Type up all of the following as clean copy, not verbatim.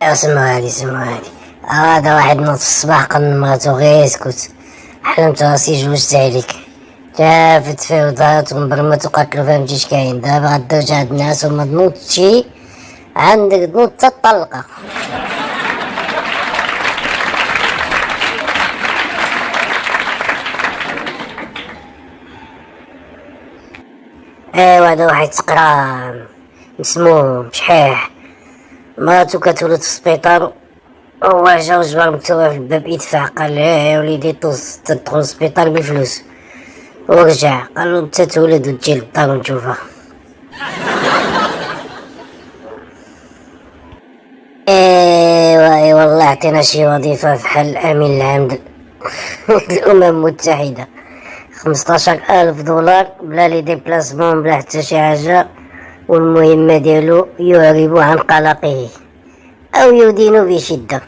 اسمع هادي هذا واحد نوض في الصباح قال مراتو غير اسكت، حلمت راسي جوجت عليك، شافت فيه وضهات ومبرمت وقالتلو فهمتي شكاين دابا غدوج هاد الناس وما تنوضشي عندك تنوض تطلقة. ايوا هذا واحد سقران مسموم شحيح، مراتو كتولد في السبيطار، هو جا وجبر مكتوبة في الباب يدفع، قال له يا وليدي تدخل السبيطار بفلوس، ورجع قالو انت تولد وتجي للدار ونشوفها. ايوا والله عطينا شي وظيفة بحال الامين العام الامم المتحدة، 15,000 دولار بلا لي ديبلاسمون بلا حتى شي حاجة، والمهمة ديالو يعرب عن قلقه او يدين بشدة.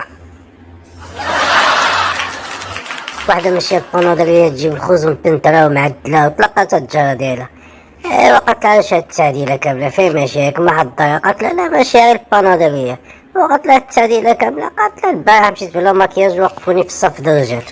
واحدة ماشية البناضرية تجيب الخوز مبنترة ومعدلة وطلقات الجارة ديالها، ايوا قالت لها واش هاد التعديلة كاملة فين ماشية ياك محضرة؟ قالت لها لا ماشي غير البناضرية، وقالت لها التعديلة كاملة، قالت لها البارحة مشيت بلا مكياج وقفوني في الصف د الرجال.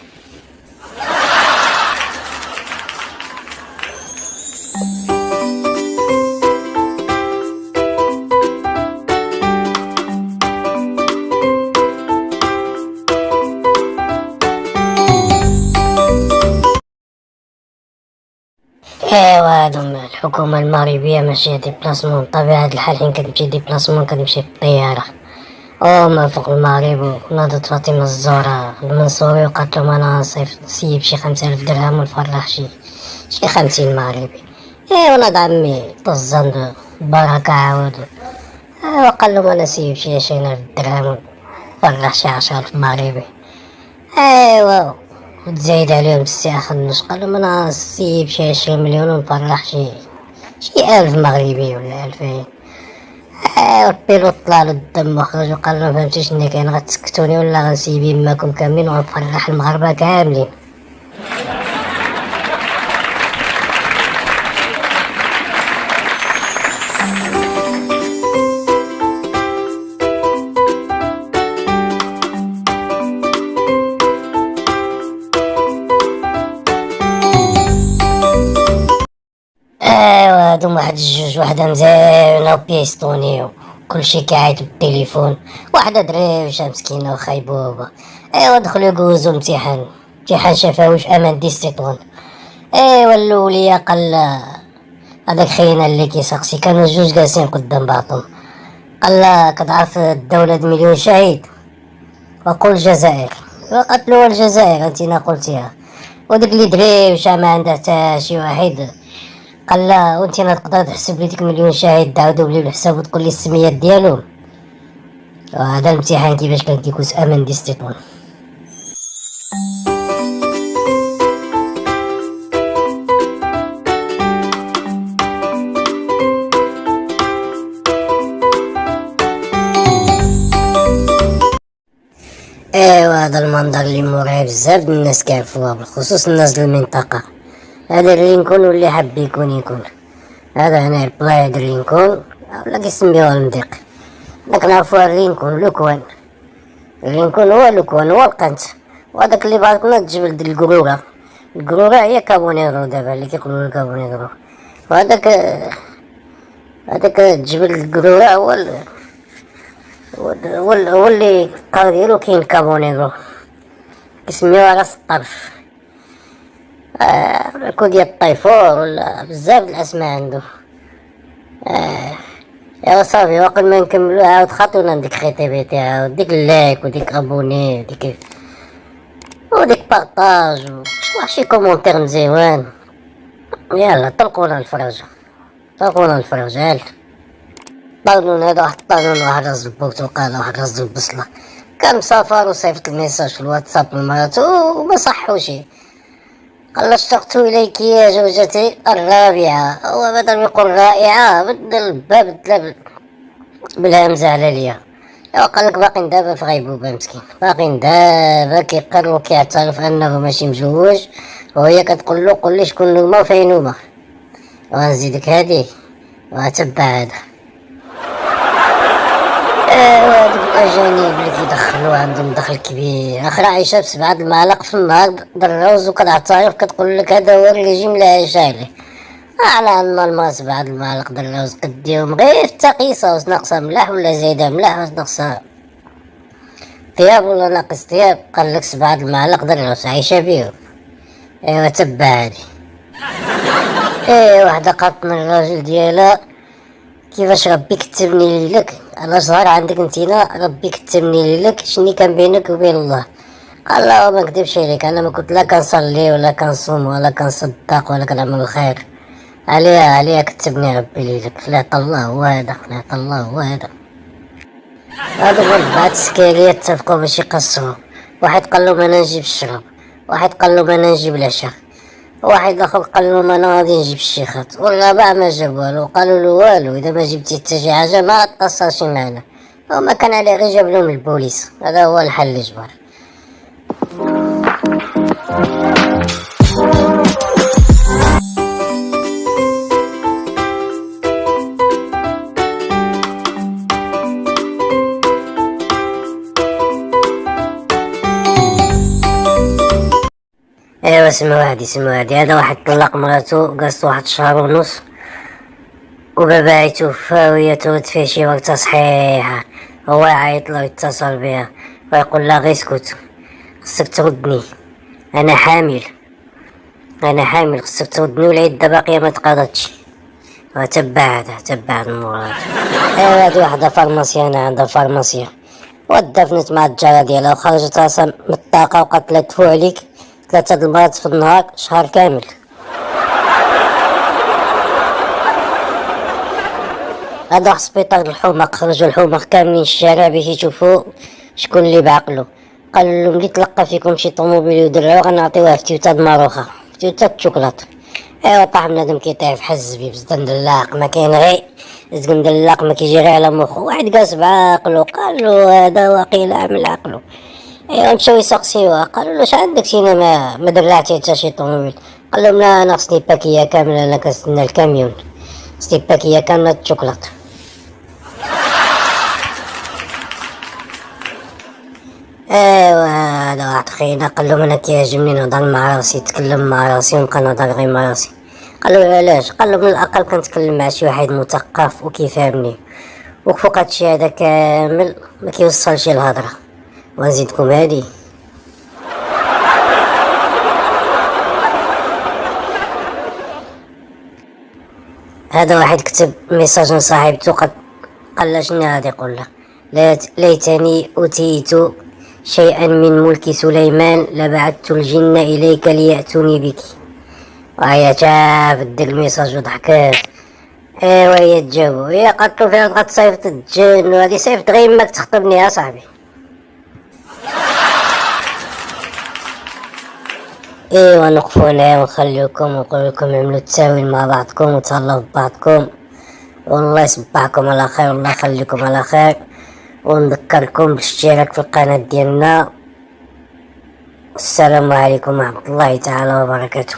ايوا هادو الحكومة المغربية ماشية ديبلاسمون بطبيعة الحال، حين كتمشي ديبلاسمون كتمشي بالطيارة، هما فوق المغرب وناضت فاطمة الزهراء المنصوري وقالتلهم انا نسيب شي 5,000 درهم ونفرح شي 50 مغربي. ايوا ناض عمي طزان بركة عاود، ايوا قالهم انا نسيب شي 20,000 درهم ونفرح شي 10,000 مغربي. ايوا وتزايد عليهم السي خنوش قالهم انا نسيب شي 20 مليون ونفرح شي 1000 مغربي ولا 2000. البيلوت طلعلو الدم وخرج وقال لهم فهمتي شنو كاين، غتسكتوني ولا غنسيب يماكم كاملين ونفرح المغاربة كاملين. ايوا هادو واحد الجوج، وحدة مزيانة وبيستوني وكلشي كيعيط بالتليفون، واحدة دريوشة مسكينة وخيبوبة. ايوا دخلو يجوزو الامتحان، امتحان شفوي في امان ديستيطون. ايوا اللولية قال هذاك خينا اللي كيسقسي، كانوا جوج جالسين قدام بعضهم، قال كتعرف الدولة مليون شهيد؟ وقول الجزائر. وقالت له الجزائر انتينا قلتيها. وديك اللي دريوشة ما عندها حتى شي واحد قال لا وانت ما تقدر تحسب لي ديك مليون شاهد تعاودوا بلي الحساب وتقول لي السميات ديالهم. هذا الامتحان كيفاش كان كيكون امان ديستيطون. ايوا هذا المنظر اللي مرعب بزاف الناس كيعرفوها، بالخصوص الناس المنطقة. هذا لينكولن واللي حب يكون هذا هنا البلايا د لينكولن ولا كيسميوها المضيق، داك نعرفوها لينكولن لوكوان. لينكولن هو لوكوان هو القنت، وهذاك اللي بعرفنا الجبل د القرورة هي كابونيرو دابا اللي كيقولوا الكابونيرو، وهذاك جبل القرورة هو اللي القار ديالو كاين كابونيرو، كيسميوها راس الطرف. ركود ديال الطيفور ولا بزاف الاسماء عنده. يا صافي وقت ما نكملو عاود خاطونا ديك خيتيبيتي، عاود ديك اللايك وديك ابوني وديك بارطاج وشي كومونتير مزيوان. يلا طلقونا الفرج يلا طالون هذا واحد الطالون واحد راس البرتقال واحد راس البصلة، كان مسافر وصيفط الميساج في الواتساب لمراتو وما صحوشي، قال اشتقت اليك يا زوجتي الرابعة، هو بدل ما يقول رائعة بدل الباب بالهمزة على الياء. قال لك باقي دابا في غيبوبة مسكين، باقي دابا كيقر وكيعترف انه ماشي مجوج، وهي كتقول له قول لي شكون نوما وفين هما، وغنزيدك هادي وغتبع هذا. هادوك الأجانب اللي كيدخلو عندهم دخل كبير، آخر عايشة بسبعة المعالق في النهار د الروز وكتعترف كتقولك هدا هو الريجيم اللي عايشة عليه. على أن الماء سبعة المعالق د الروز كديهم غير في التقيسة، واش ناقصة ملاح ولا زايدة ملاح، واش ناقصة طياب ولا ناقص طياب، قالك سبعة المعالق د الروز عايشة بيهم. ايوا تبع هادي. وحدة قالت من الراجل ديالها كيفاش ربي كتبني ليلك، على ظهر عندك انتينا ربي كتبني ليلك، شني كان بينك وبين الله؟ قال لا ما نكذبش عليك، انا ما كنت لا كنصلي ولا كنصوم ولا كنصدق ولا كنعمل الخير، عليها كتبني ربي ليلك، خلعت الله هو هذا، خلعت الله هو هذا. هادو من بعد السكارية اتفقوا باش يقسموا، واحد قالو ما انا نجيب الشراب، واحد قالو ما انا نجيب العشاء، واحد اخر قالو ما انا غادي نجيب الشيخات، والرابع ما جاب والو، قالوا له والو اذا ما جبتي حتى شي حاجه ما تقصرش معنا، وما كان عليه غير جاب لهم البوليس، هذا هو الحل الاجبار. ايوا سمعوا هادي، هذا واحد طلق مراتو قصت واحد شهر ونص، وبابا يتوفى وهي ترد فيه شي وقتها صحيحة، هو يعيط له ويتصل بها ويقول لها غير اسكت، خصك تردني، انا حامل خصك تردني، والعدة باقية ما تقضتش. تبع المراد. ايوا هادي وحدة فارماسيانة عندها فارماسيا، ودفنت مع التجارة ديالها وخرجت راسها من الطاقة وقالت لها تفو عليك 3 المرات في النهار شهر كامل. هذا سبيطار الحمق، خرجوا الحمق كاملين الشارع باش يشوفوا شكون اللي بعقلو، قال لهم اللي تلقى فيكم شي طوموبيل يدرعو غنعطيوها في تيوتا ماروخة، في تيوتا الشوكلاط. ايوا طاح بنادم كيطيح في حزبي بزدندلاق، ما كاين غير زقندلاق ما كيجي غير على مخو، واحد قاس بعقلو قال له هذا واقيلا عامل عقلو. ايوا مشاو يسقسيوها، قالوا له اش عندك سينا ما درعتي حتى شي طوموبيل؟ قال لهم لا انا خصني باكيه كامله، انا كنستنى الكاميون، خصني باكيه كامله الشوكلاط. ايوا هذا واحد خينا قال له انا كيعجبني نهضر مع راسي، نتكلم مع راسي ونبقى نهضر غير مع راسي. قال له علاش؟ قال له من الاقل كنتكلم مع شي واحد مثقف وكيفهمني، وفوق هادشي هذا كامل ما كيوصلش الهضره. ونزيدكم هادي، هذا واحد كتب ميساج لصاحبتو قال شنو غادي يقول له؟ ليتني أوتيت شيئا من ملك سليمان لبعثت الجن إليك ليأتوني بك. وهي شافت ديك الميساج وضحكات. ايوا هي تجاوبو، هي قالت له فين بغات تصيفط الجن، وهادي صيفط غير يماك تخطبني يا صاحبي. ايوا نوقفو هنا ونخليوكم ونقول لكم عملوا التساوين مع بعضكم وتهلاو ببعضكم، والله يصبحكم على خير والله يخليكم على خير، ونذكركم بالاشتراك في القناة ديالنا. السلام عليكم ورحمة الله تعالى وبركاته.